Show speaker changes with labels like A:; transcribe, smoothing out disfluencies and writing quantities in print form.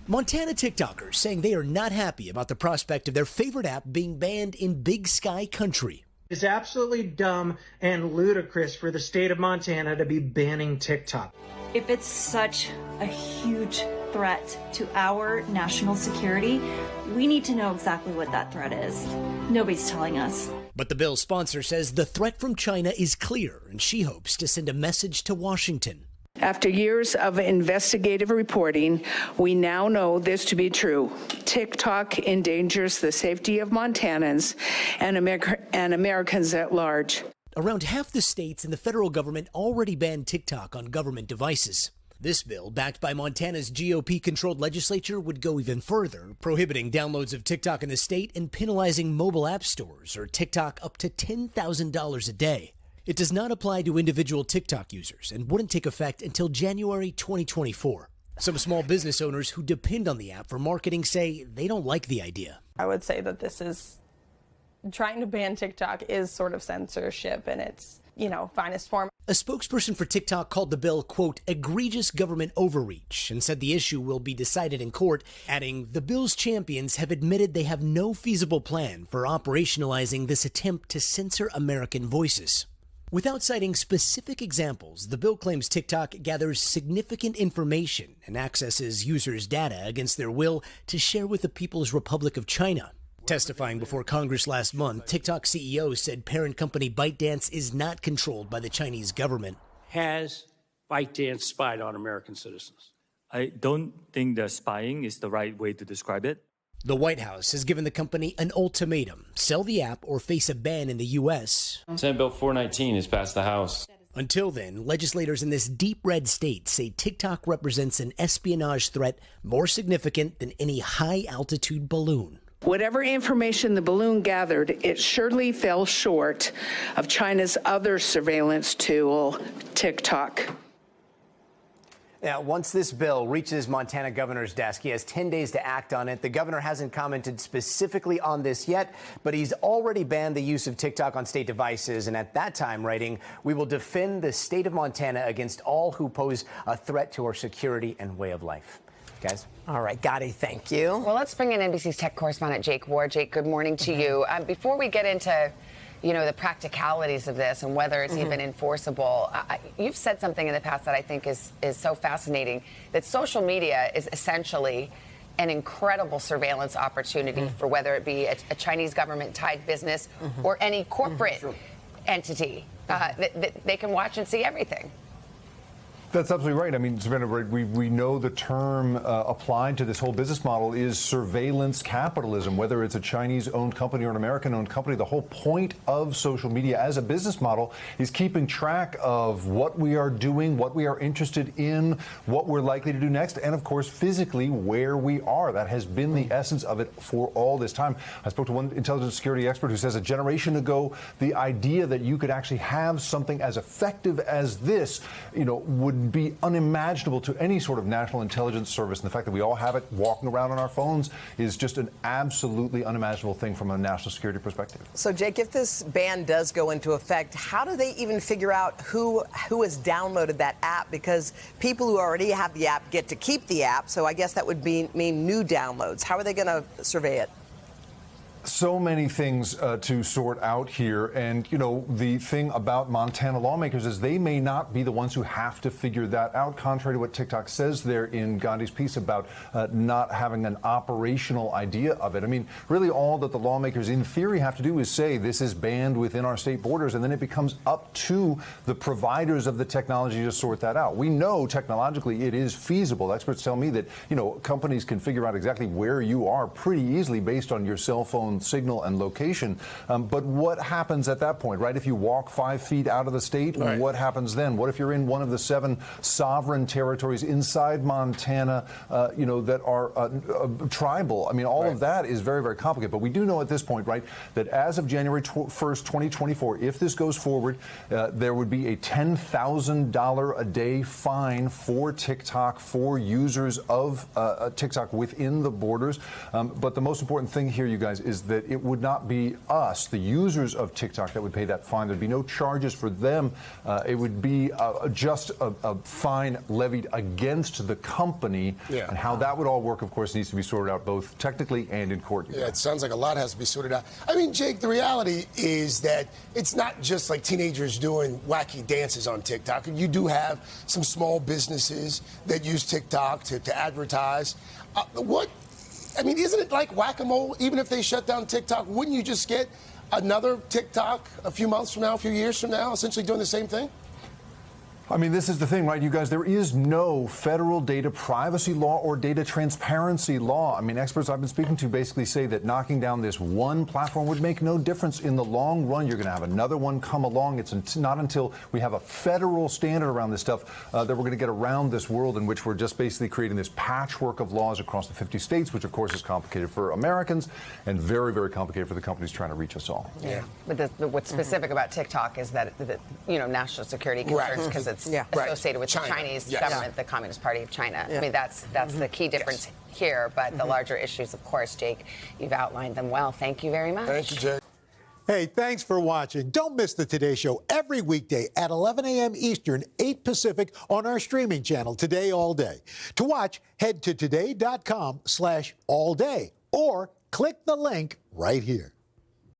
A: Montana TikTokers saying they are not happy about the prospect of their favorite app being banned in Big Sky country.
B: It's absolutely dumb and ludicrous for the state of Montana to be banning TikTok.
C: If it's such a huge threat to our national security, we need to know exactly what that threat is. Nobody's telling us.
A: But the bill's sponsor says the threat from China is clear, and she hopes to send a message to Washington.
D: After years of investigative reporting, we now know this to be true. TikTok endangers the safety of Montanans and Americans at large.
A: Around half the states and the federal government already banned TikTok on government devices. This bill, backed by Montana's GOP-controlled legislature, would go even further, prohibiting downloads of TikTok in the state and penalizing mobile app stores or TikTok up to $10,000 a day. It does not apply to individual TikTok users and wouldn't take effect until January 2024. Some small business owners who depend on the app for marketing say they don't like the idea.
E: I would say that this is trying to ban TikTok is sort of censorship in its, finest form.
A: A spokesperson for TikTok called the bill, quote, egregious government overreach and said the issue will be decided in court, adding the bill's champions have admitted they have no feasible plan for operationalizing this attempt to censor American voices. Without citing specific examples, the bill claims TikTok gathers significant information and accesses users' data against their will to share with the People's Republic of China. Testifying before Congress last month, TikTok CEO said parent company ByteDance is not controlled by the Chinese government.
F: Has ByteDance spied on American citizens?
G: I don't think that spying is the right way to describe it.
A: The White House has given the company an ultimatum: sell the app or face a ban in the U.S.
H: Senate Bill 419 has passed the House.
A: Until then, legislators in this deep red state say TikTok represents an espionage threat more significant than any high-altitude balloon.
D: Whatever information the balloon gathered, it surely fell short of China's other surveillance tool, TikTok.
I: Now, once this bill reaches Montana governor's desk, he has 10 days to act on it. The governor hasn't commented specifically on this yet, but he's already banned the use of TikTok on state devices. And at that time, writing, we will defend the state of Montana against all who pose a threat to our security and way of life. Guys.
J: All right, Gotti, thank you.
K: Well, let's bring in NBC's tech correspondent Jake Ward. Jake, good morning to you. Before we get into the practicalities of this and whether it's even enforceable. You've said something in the past that I think is so fascinating, that social media is essentially an incredible surveillance opportunity for whether it be a Chinese government-tied business or any corporate entity. They can watch and see everything.
L: That's absolutely right. I mean, Savannah, we know the term applied to this whole business model is surveillance capitalism, whether it's a Chinese-owned company or an American-owned company. The whole point of social media as a business model is keeping track of what we are doing, what we are interested in, what we're likely to do next, and, of course, physically where we are. That has been the essence of it for all this time. I spoke to one intelligence security expert who says a generation ago, the idea that you could actually have something as effective as this, would be unimaginable to any sort of national intelligence service. And the fact that we all have it walking around on our phones is just an absolutely unimaginable thing from a national security perspective.
J: So, Jake, if this ban does go into effect, how do they even figure out who has downloaded that app? Because people who already have the app get to keep the app. So I guess that would mean new downloads. How are they going to survey it?
L: So many things to sort out here. And, the thing about Montana lawmakers is they may not be the ones who have to figure that out, contrary to what TikTok says there in Gandhi's piece about not having an operational idea of it. I mean, really all that the lawmakers in theory have to do is say this is banned within our state borders, and then it becomes up to the providers of the technology to sort that out. We know technologically it is feasible. Experts tell me that, companies can figure out exactly where you are pretty easily based on your cell phone signal and location. But what happens at that point, right? If you walk 5 feet out of the state, right, what happens then? What if you're in one of the 7 sovereign territories inside Montana, that are tribal? I mean, all of that is very, very complicated. But we do know at this point, right, that as of January 1st, 2024, if this goes forward, there would be a $10,000 a day fine for TikTok, for users of TikTok within the borders. But the most important thing here, you guys, is that it would not be us, the users of TikTok, that would pay that fine. There'd be no charges for them. It would be just a fine levied against the company.
M: Yeah.
L: And how that would all work, of course, needs to be sorted out both technically and in court.
M: Yeah, it sounds like a lot has to be sorted out. I mean, Jake, the reality is that it's not just like teenagers doing wacky dances on TikTok. You do have some small businesses that use TikTok to advertise. Isn't it like whack-a-mole? Even if they shut down TikTok, wouldn't you just get another TikTok a few months from now, a few years from now, essentially doing the same thing?
L: I mean, this is the thing, right, you guys? There is no federal data privacy law or data transparency law. I mean, experts I've been speaking to basically say that knocking down this one platform would make no difference in the long run. You're going to have another one come along. It's not until we have a federal standard around this stuff that we're going to get around this world in which we're just basically creating this patchwork of laws across the 50 states, which, of course, is complicated for Americans and very, very complicated for the companies trying to reach us all.
K: Yeah. But what's specific about TikTok is that, national security concerns, because it's associated with
M: China.
K: the Chinese government, the Communist Party of China. I mean, that's the key difference here. But the larger issues, of course, Jake, you've outlined them well. Thank you very much.
M: Thank you, Jake.
N: Hey, thanks for watching. Don't miss the Today Show every weekday at 11 a.m. Eastern, 8 Pacific on our streaming channel, Today All Day. To watch, head to today.com/allday or click the link right here.